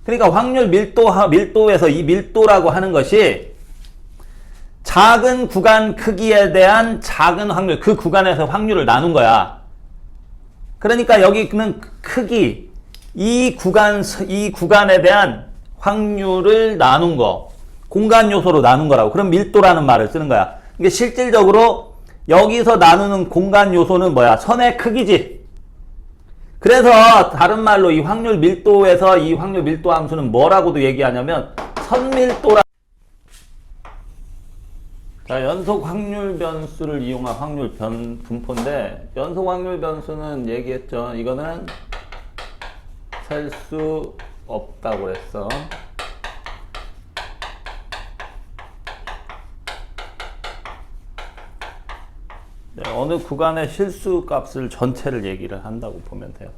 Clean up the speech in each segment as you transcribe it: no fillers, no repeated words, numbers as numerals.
그러니까 확률 밀도에서 이 밀도라고 하는 것이 작은 구간 크기에 대한 작은 확률, 그 구간에서 확률을 나눈 거야. 그러니까 여기는 크기, 이 구간에 대한 확률을 나눈 거, 공간 요소로 나눈 거라고. 그럼 밀도라는 말을 쓰는 거야. 이게 실질적으로 여기서 나누는 공간 요소는 뭐야? 선의 크기지. 그래서 다른 말로 이 확률 밀도에서 이 확률 밀도 함수는 뭐라고도 얘기하냐면 선밀도라. 자, 연속 확률 변수를 이용한 확률 분포인데, 연속 확률 변수는 얘기했죠. 이거는 셀 수 없다고 그랬어. 네, 어느 구간의 실수 값을 전체를 얘기를 한다고 보면 돼요.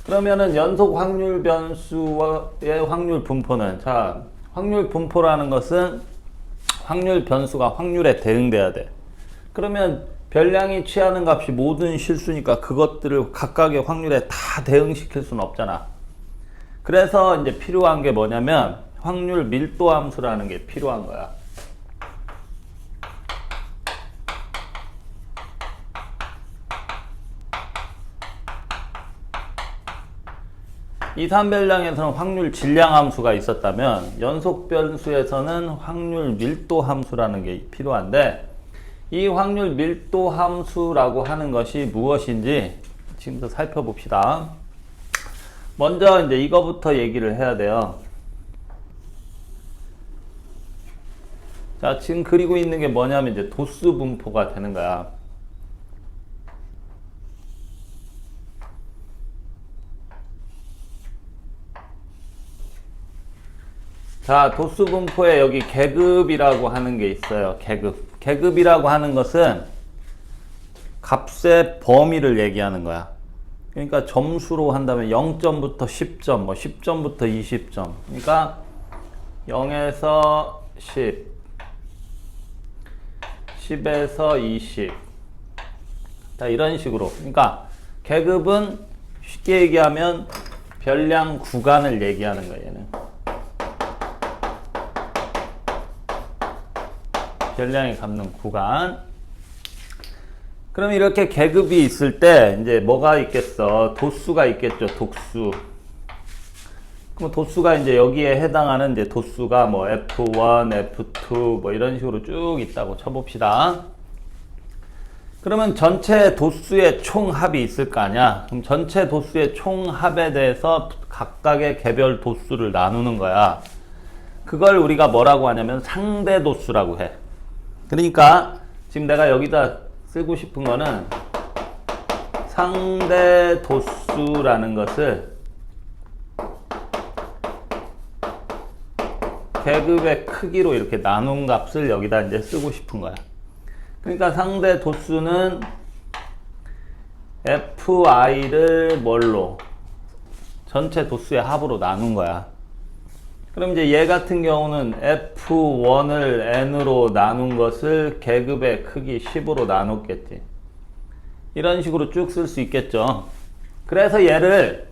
그러면은 연속 확률 변수의 확률 분포는, 자, 확률 분포라는 것은 확률 변수가 확률에 대응돼야 돼. 그러면 별량이 취하는 값이 모든 실수니까 그것들을 각각의 확률에 다 대응시킬 수는 없잖아. 그래서 이제 필요한 게 뭐냐면 확률 밀도 함수라는 게 필요한 거야. 이산별량에서는 확률 질량 함수가 있었다면 연속 변수에서는 확률 밀도 함수라는 게 필요한데, 이 확률 밀도 함수라고 하는 것이 무엇인지 지금부터 살펴봅시다. 먼저 이제 이거부터 얘기를 해야 돼요. 자, 지금 그리고 있는 게 뭐냐면 이제 도수 분포가 되는 거야. 자, 도수 분포에 여기 계급이라고 하는 게 있어요. 계급이라고 하는 것은 값의 범위를 얘기하는 거야. 그러니까 점수로 한다면 0점부터 10점, 뭐 10점부터 20점. 그러니까 0에서 10, 10에서 20. 자, 이런 식으로. 그러니까 계급은 쉽게 얘기하면 별량 구간을 얘기하는 거예요, 얘는. 별량이 갚는 구간. 그럼 이렇게 계급이 있을 때 이제 뭐가 있겠어? 도수가 있겠죠. 도수. 그럼 도수가 이제 여기에 해당하는 이제 도수가 뭐 F1, F2 뭐 이런 식으로 쭉 있다고 쳐봅시다. 그러면 전체 도수의 총합이 있을 거 아니야? 그럼 전체 도수의 총합에 대해서 각각의 개별 도수를 나누는 거야. 그걸 우리가 뭐라고 하냐면 상대 도수라고 해. 그러니까 지금 내가 여기다 쓰고 싶은 거는 상대 도수라는 것을 계급의 크기로 이렇게 나눈 값을 여기다 이제 쓰고 싶은 거야. 그러니까 상대 도수는 fi를 뭘로? 전체 도수의 합으로 나눈 거야. 그럼 이제 얘 같은 경우는 F1을 N으로 나눈 것을 계급의 크기 10으로 나눴겠지. 이런 식으로 쭉 쓸 수 있겠죠. 그래서 얘를,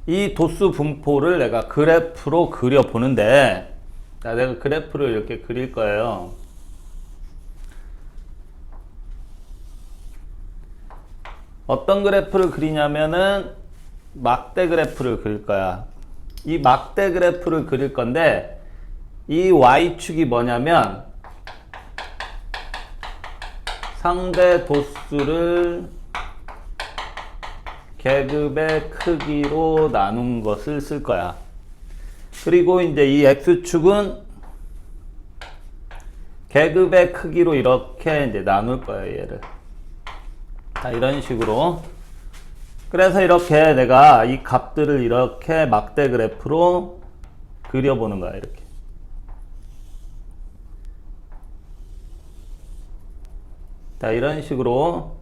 이 도수 분포를 내가 그래프로 그려보는데, 자, 내가 그래프를 이렇게 그릴 거예요. 어떤 그래프를 그리냐면은 막대 그래프를 그릴 거야. 이 막대 그래프를 그릴 건데, 이 Y축이 뭐냐면 상대 도수를 계급의 크기로 나눈 것을 쓸 거야. 그리고 이제 이 X축은 계급의 크기로 이렇게 이제 나눌 거예요, 얘를. 자, 이런 식으로. 그래서 이렇게 내가 이 값들을 이렇게 막대 그래프로 그려보는 거야, 이렇게. 자, 이런 식으로.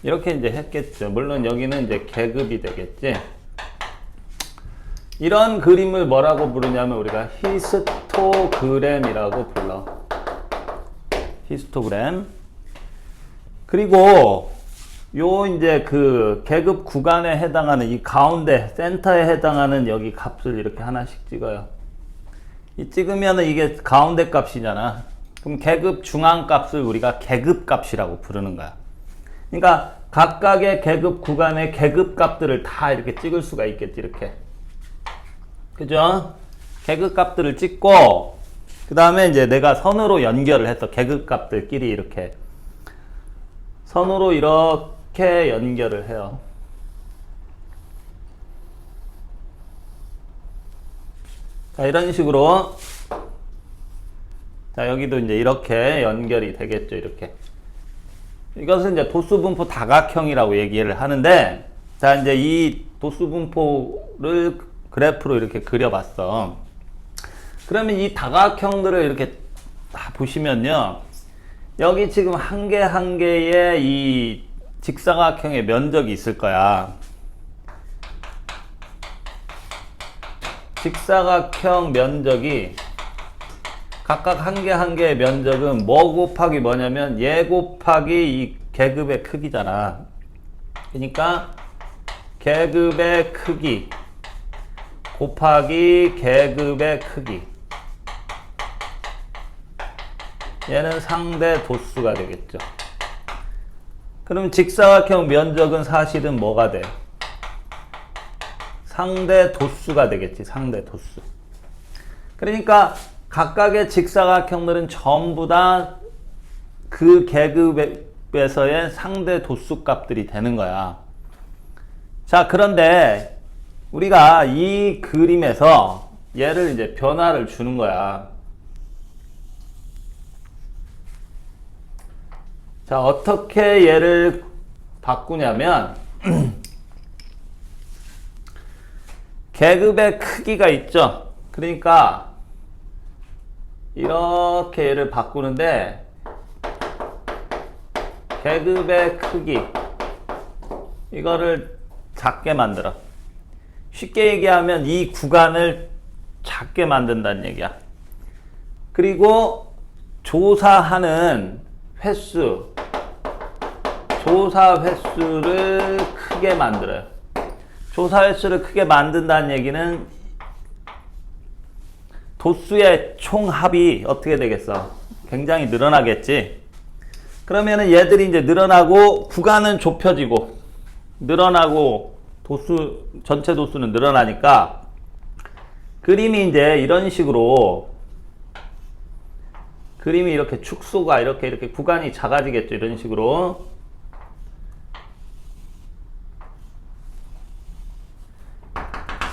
이렇게 이제 했겠죠. 물론 여기는 이제 계급이 되겠지. 이런 그림을 뭐라고 부르냐면 우리가 히스토그램이라고 불러. 히스토그램. 그리고 요 이제 그 계급 구간에 해당하는 이 가운데 센터에 해당하는 여기 값을 이렇게 하나씩 찍어요. 이 찍으면은 이게 가운데 값이잖아. 그럼 계급 중앙 값을 우리가 계급 값이라고 부르는 거야. 그러니까 각각의 계급 구간의 계급 값들을 다 이렇게 찍을 수가 있겠지, 이렇게. 그죠? 계급 값들을 찍고, 그 다음에 이제 내가 선으로 연결을 해서 계급 값들끼리 이렇게 선으로 이렇게 연결을 해요. 자, 이런 식으로. 자, 여기도 이제 이렇게 연결이 되겠죠, 이렇게. 이것은 이제 도수분포 다각형이라고 얘기를 하는데, 자, 이제 이 도수분포를 그래프로 이렇게 그려봤어. 그러면 이 다각형들을 이렇게 다 보시면요. 여기 지금 한 개 한 개의 이 직사각형의 면적이 있을 거야. 직사각형 면적이 각각 한 개 한 개의 면적은 뭐 곱하기 뭐냐면 얘 곱하기 이 계급의 크기잖아. 그러니까 계급의 크기 곱하기 계급의 크기. 얘는 상대 도수가 되겠죠. 그럼 직사각형 면적은 사실은 뭐가 돼? 상대 도수가 되겠지. 상대 도수. 그러니까 각각의 직사각형들은 전부 다 그 계급에서의 상대 도수 값들이 되는 거야. 자, 그런데 우리가 이 그림에서 얘를 이제 변화를 주는 거야. 자, 어떻게 얘를 바꾸냐면 계급의 크기가 있죠. 그러니까 이렇게 얘를 바꾸는데 계급의 크기 이거를 작게 만들어. 쉽게 얘기하면 이 구간을 작게 만든다는 얘기야. 그리고 조사하는 횟수, 조사 횟수를 크게 만들어요. 조사 횟수를 크게 만든다는 얘기는 도수의 총합이 어떻게 되겠어? 굉장히 늘어나겠지. 그러면은 얘들이 이제 늘어나고 구간은 좁혀지고 늘어나고 도수, 전체 도수는 늘어나니까 그림이 이제 이런 식으로 그림이 이렇게 축소가 이렇게 구간이 작아지겠죠. 이런 식으로.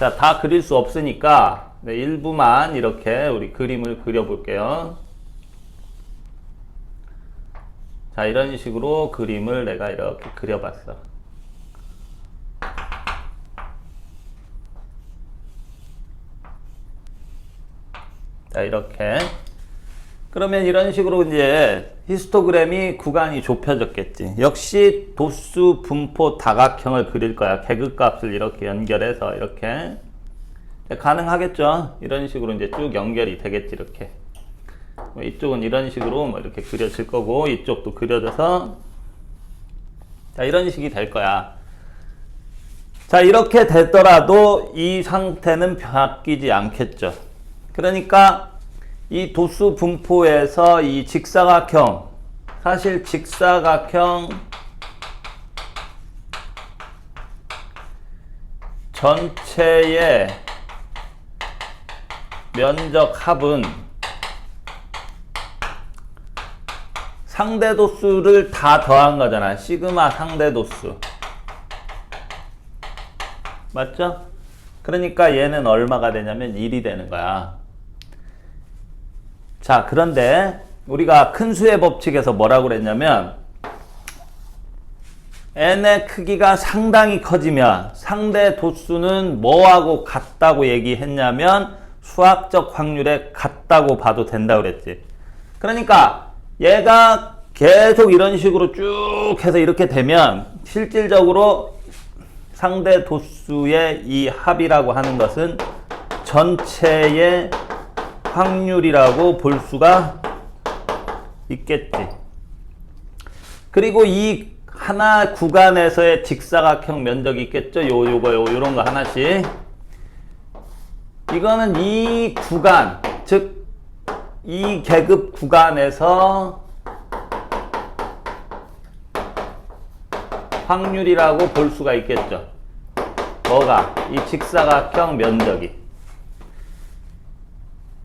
자, 다 그릴 수 없으니까 일부만 이렇게 우리 그림을 그려볼게요. 자, 이런 식으로 그림을 내가 이렇게 그려봤어. 자, 이렇게. 그러면 이런 식으로 이제 히스토그램이 구간이 좁혀졌겠지. 역시 도수 분포 다각형을 그릴 거야. 계급값을 이렇게 연결해서 이렇게. 가능하겠죠. 이런 식으로 이제 쭉 연결이 되겠지. 이렇게. 이쪽은 이런 식으로 뭐 이렇게 그려질 거고 이쪽도 그려져서 자, 이런 식이 될 거야. 자, 이렇게 됐더라도 이 상태는 바뀌지 않겠죠. 그러니까 이 도수 분포에서 이 직사각형, 사실 직사각형 전체의 면적 합은 상대 도수를 다 더한 거잖아. 시그마 상대 도수. 맞죠? 그러니까 얘는 얼마가 되냐면 1이 되는 거야. 자, 그런데 우리가 큰 수의 법칙에서 뭐라고 그랬냐면 n의 크기가 상당히 커지면 상대 도수는 뭐하고 같다고 얘기했냐면 수학적 확률에 같다고 봐도 된다고 그랬지. 그러니까 얘가 계속 이런 식으로 쭉 해서 이렇게 되면 실질적으로 상대 도수의 이 합이라고 하는 것은 전체의 확률이라고 볼 수가 있겠지. 그리고 이 하나 구간에서의 직사각형 면적이 있겠죠. 요런 거 하나씩. 이거는 이 구간, 즉 이 계급 구간에서 확률이라고 볼 수가 있겠죠. 뭐가? 이 직사각형 면적이.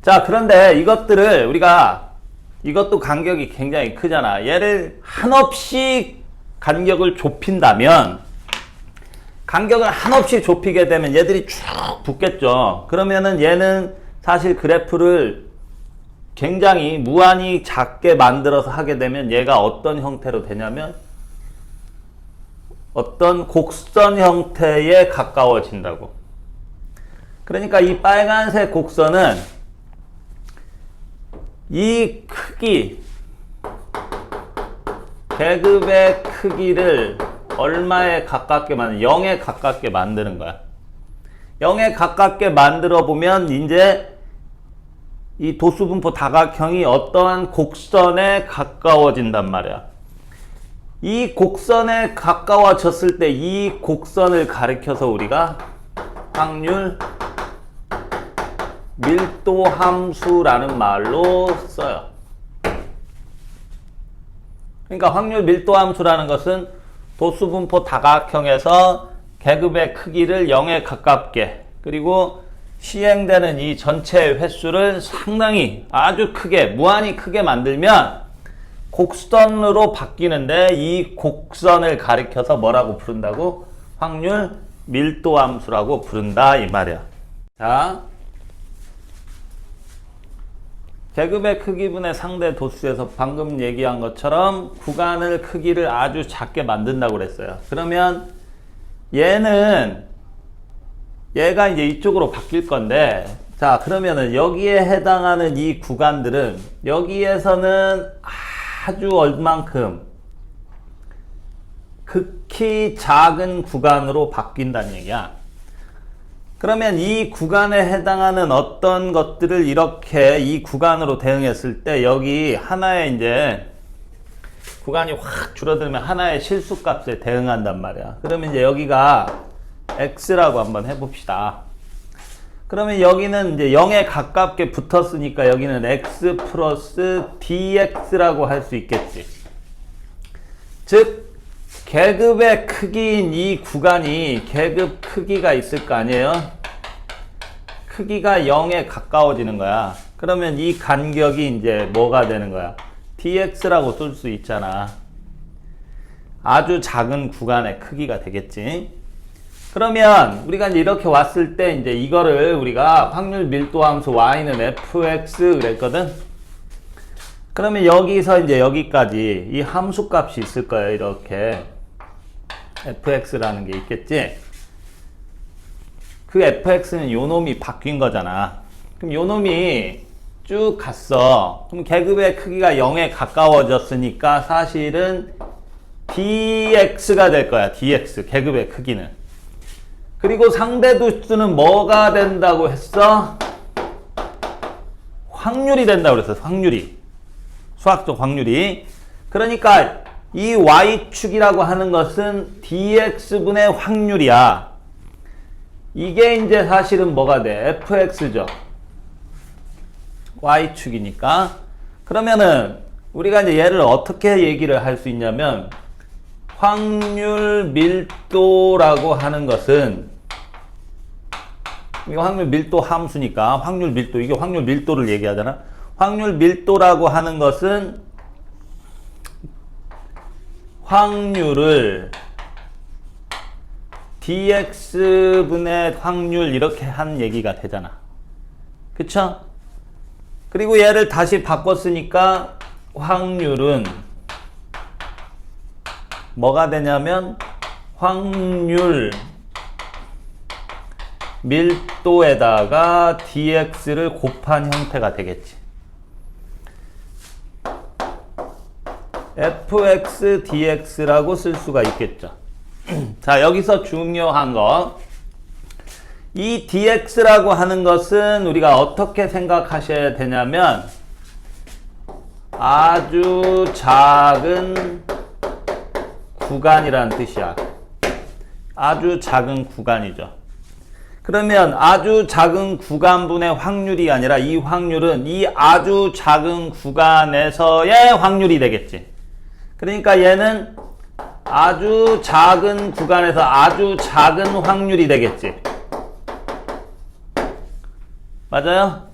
자, 그런데 이것들을 우리가 이것도 간격이 굉장히 크잖아. 얘를 한없이 간격을 좁힌다면, 간격을 한없이 좁히게 되면 얘들이 쭉 붙겠죠. 그러면은 얘는 사실 그래프를 굉장히 무한히 작게 만들어서 하게 되면 얘가 어떤 형태로 되냐면 어떤 곡선 형태에 가까워진다고. 그러니까 이 빨간색 곡선은 이 크기, 계급의 크기를 얼마에 가깝게 0에 가깝게 만드는 거야. 0에 가깝게 만들어 보면 이제 이 도수분포 다각형이 어떠한 곡선에 가까워진단 말이야. 이 곡선에 가까워졌을 때 이 곡선을 가리켜서 우리가 확률 밀도 함수라는 말로 써요. 그러니까 확률 밀도 함수라는 것은 도수분포 다각형에서 계급의 크기를 0에 가깝게, 그리고 시행되는 이 전체 횟수를 상당히 아주 크게, 무한히 크게 만들면 곡선으로 바뀌는데, 이 곡선을 가리켜서 뭐라고 부른다고? 확률 밀도 함수라고 부른다 이 말이야. 자, 계급의 크기분의 상대 도수에서 방금 얘기한 것처럼 구간을 크기를 아주 작게 만든다고 그랬어요. 그러면 얘가 이제 이쪽으로 바뀔 건데, 자, 그러면은 여기에 해당하는 이 구간들은 여기에서는 아주 얼만큼 극히 작은 구간으로 바뀐다는 얘기야. 그러면 이 구간에 해당하는 어떤 것들을 이렇게 이 구간으로 대응했을 때 여기 하나의 이제 구간이 확 줄어들면 하나의 실수값에 대응한단 말이야. 그러면 이제 여기가 x라고 한번 해봅시다. 그러면 여기는 이제 0에 가깝게 붙었으니까 여기는 x 플러스 dx라고 할 수 있겠지. 즉 계급의 크기인 이 구간이 계급 크기가 있을 거 아니에요? 크기가 0에 가까워지는 거야. 그러면 이 간격이 이제 뭐가 되는 거야? dx라고 쓸 수 있잖아. 아주 작은 구간의 크기가 되겠지. 그러면 우리가 이제 이렇게 왔을 때 이제 이거를 우리가 확률 밀도 함수 y는 fx 그랬거든. 그러면 여기서 이제 여기까지 이 함수 값이 있을 거예요. 이렇게 fx라는 게 있겠지. 그 fx는 요 놈이 바뀐 거잖아. 그럼 요 놈이 쭉 갔어. 그럼 계급의 크기가 0에 가까워졌으니까 사실은 dx가 될 거야. dx 계급의 크기는. 그리고 상대 도수는 뭐가 된다고 했어? 확률이 된다고 그랬어. 확률이. 수학적 확률이. 그러니까 이 y축이라고 하는 것은 dx분의 확률이야. 이게 이제 사실은 뭐가 돼? fx죠. y축이니까. 그러면은 우리가 이제 얘를 어떻게 얘기를 할 수 있냐면 확률 밀도라고 하는 것은, 이거 확률 밀도 함수니까 확률 밀도, 이게 확률 밀도를 얘기하잖아. 확률 밀도라고 하는 것은 확률을 dx분의 확률 이렇게 한 얘기가 되잖아. 그쵸? 그리고 얘를 다시 바꿨으니까 확률은 뭐가 되냐면 확률 밀도에다가 dx를 곱한 형태가 되겠지. fx dx라고 쓸 수가 있겠죠. 자, 여기서 중요한 거, 이 dx라고 하는 것은 우리가 어떻게 생각하셔야 되냐면 아주 작은 구간이라는 뜻이야. 아주 작은 구간이죠. 그러면 아주 작은 구간분의 확률이 아니라 이 확률은 이 아주 작은 구간에서의 확률이 되겠지. 그러니까 얘는 아주 작은 구간에서 아주 작은 확률이 되겠지. 맞아요?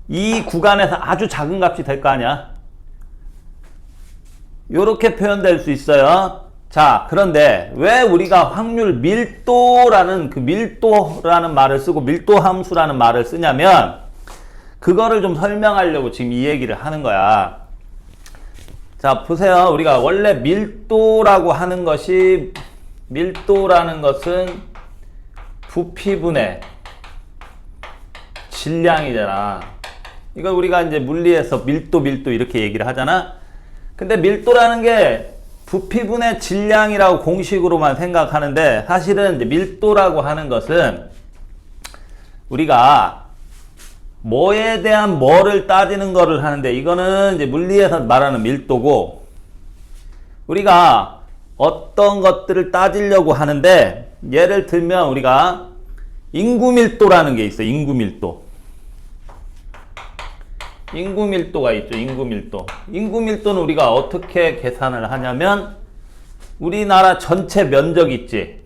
이 구간에서 아주 작은 값이 될 거 아니야? 요렇게 표현될 수 있어요. 자, 그런데 왜 우리가 확률 밀도라는 밀도라는 말을 쓰고 밀도 함수라는 말을 쓰냐면 그거를 좀 설명하려고 지금 이 얘기를 하는 거야. 자, 보세요. 우리가 원래 밀도라는 것은 부피분의 질량이잖아. 이걸 우리가 이제 물리에서 밀도 이렇게 얘기를 하잖아. 근데 밀도라는 게 부피분의 질량이라고 공식으로만 생각하는데 사실은 이제 밀도라고 하는 것은 우리가 뭐에 대한 뭐를 따지는 거를 하는데 이거는 이제 물리에서 말하는 밀도고 우리가 어떤 것들을 따지려고 하는데 예를 들면 우리가 인구밀도라는 게 있어. 인구밀도가 있죠. 인구밀도는 우리가 어떻게 계산을 하냐면 우리나라 전체 면적 있지.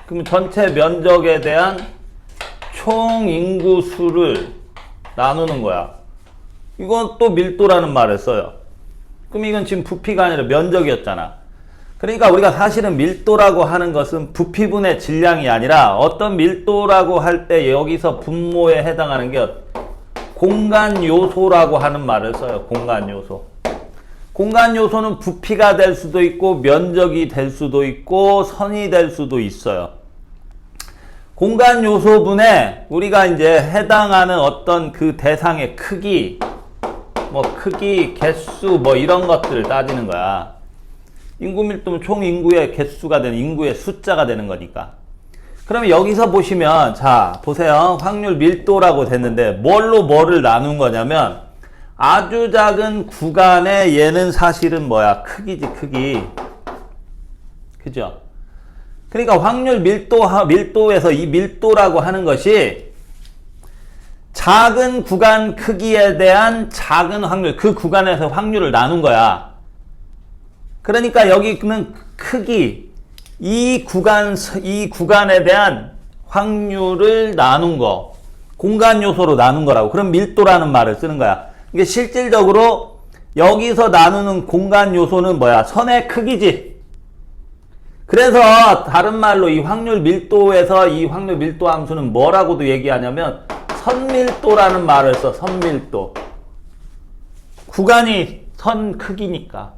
그럼 전체 면적에 대한 총 인구 수를 나누는 거야. 이건 또 밀도라는 말을 써요. 그럼 이건 지금 부피가 아니라 면적이었잖아. 그러니까 우리가 사실은 밀도라고 하는 것은 부피분의 질량이 아니라 어떤 밀도라고 할 때 여기서 분모에 해당하는 게 공간 요소라고 하는 말을 써요. 공간 요소. 공간 요소는 부피가 될 수도 있고 면적이 될 수도 있고 선이 될 수도 있어요. 공간 요소분에 우리가 이제 해당하는 어떤 그 대상의 크기, 개수, 이런 것들을 따지는 거야. 인구 밀도면 총 인구의 개수가 되는 인구의 숫자가 되는 거니까. 그러면 여기서 보시면, 자, 보세요. 확률 밀도라고 됐는데, 뭐를 나눈 거냐면, 아주 작은 구간에 얘는 사실은 크기지, 크기. 그죠? 그러니까 확률 밀도에서 이 밀도라고 하는 것이 작은 구간 크기에 대한 작은 확률, 그 구간에서 확률을 나눈 거야. 그러니까 여기는 크기, 이 구간에 대한 확률을 나눈 거, 공간 요소로 나눈 거라고. 그럼 밀도라는 말을 쓰는 거야. 이게 실질적으로 여기서 나누는 공간 요소는 선의 크기지. 그래서 다른 말로 이 확률 밀도에서 이 확률 밀도 함수는 뭐라고도 얘기하냐면 선밀도라는 말을 써. 선밀도. 구간이 선 크기니까.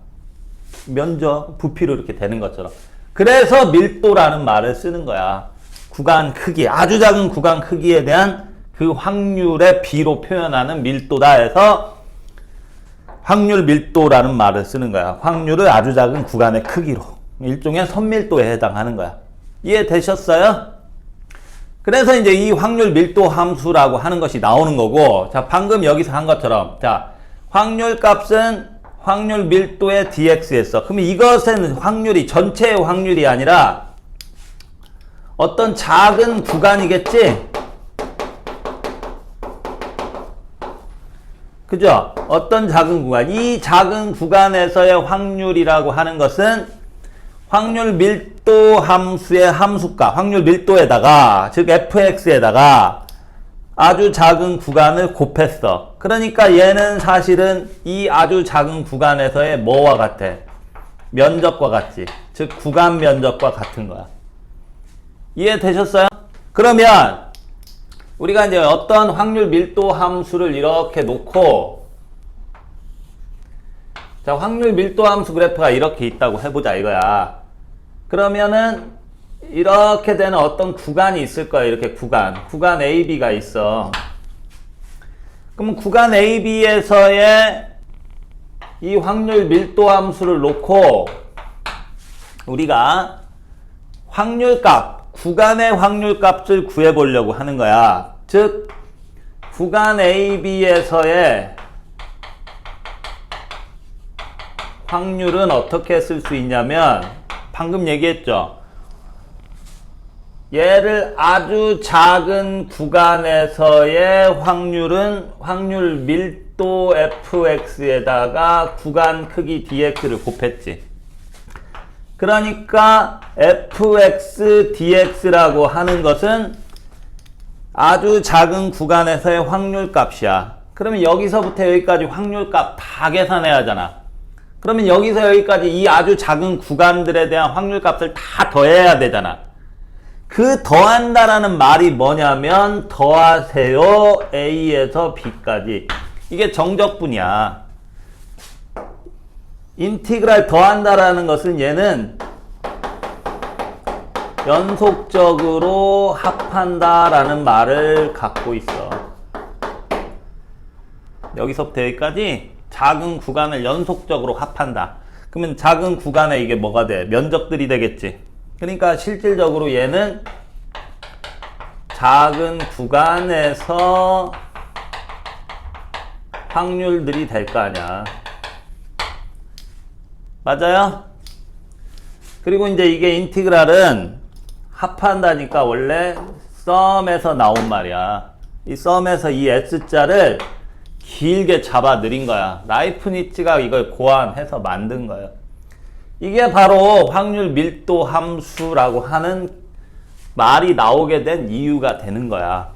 면적, 부피로 이렇게 되는 것처럼. 그래서 밀도라는 말을 쓰는 거야. 구간 크기, 아주 작은 구간 크기에 대한 그 확률의 비로 표현하는 밀도다 해서 확률 밀도라는 말을 쓰는 거야. 확률을 아주 작은 구간의 크기로. 일종의 선밀도에 해당하는 거야. 이해되셨어요? 그래서 이제 이 확률 밀도 함수라고 하는 것이 나오는 거고, 자, 방금 여기서 한 것처럼, 자, 확률 값은 확률 밀도의 dx였어. 그러면 이것은 확률이 전체의 확률이 아니라 어떤 작은 구간이겠지? 그죠? 어떤 작은 구간. 이 작은 구간에서의 확률이라고 하는 것은 확률 밀도 함수의 함수값, 확률 밀도에다가, 즉 fx에다가 아주 작은 구간을 곱했어. 그러니까 얘는 사실은 이 아주 작은 구간에서의 뭐와 같아? 면적과 같지. 즉 구간 면적과 같은 거야. 이해되셨어요? 그러면 우리가 이제 어떤 확률 밀도 함수를 이렇게 놓고, 자, 확률 밀도 함수 그래프가 이렇게 있다고 해보자 이거야. 그러면은 이렇게 되는 어떤 구간이 있을 거야. 이렇게 구간 AB가 있어. 그럼 구간 AB에서의 이 확률 밀도 함수를 놓고 우리가 확률값, 구간의 확률값을 구해보려고 하는 거야. 즉 구간 AB에서의 확률은 어떻게 쓸 수 있냐면 방금 얘기했죠. 얘를 아주 작은 구간에서의 확률은 확률 밀도 fx에다가 구간 크기 dx를 곱했지. 그러니까 fx dx라고 하는 것은 아주 작은 구간에서의 확률값이야. 그러면 여기서부터 여기까지 확률값 다 계산해야 하잖아. 그러면 여기서 여기까지 이 아주 작은 구간들에 대한 확률값을 다 더해야 되잖아. 그 더한다라는 말이 뭐냐면 더하세요 A에서 B까지. 이게 정적분이야. 인티그랄 더한다라는 것은 얘는 연속적으로 합한다라는 말을 갖고 있어. 여기서부터 여기까지 작은 구간을 연속적으로 합한다. 그러면 작은 구간에 이게 뭐가 돼? 면적들이 되겠지. 그러니까 실질적으로 얘는 작은 구간에서 확률들이 될 거 아니야. 맞아요? 그리고 이제 이게 인티그랄은 합한다니까 원래 썸에서 나온 말이야. 이 썸에서 이 S자를 길게 잡아 느린 거야. 라이프니츠가 이걸 고안해서 만든 거야. 이게 바로 확률 밀도 함수라고 하는 말이 나오게 된 이유가 되는 거야.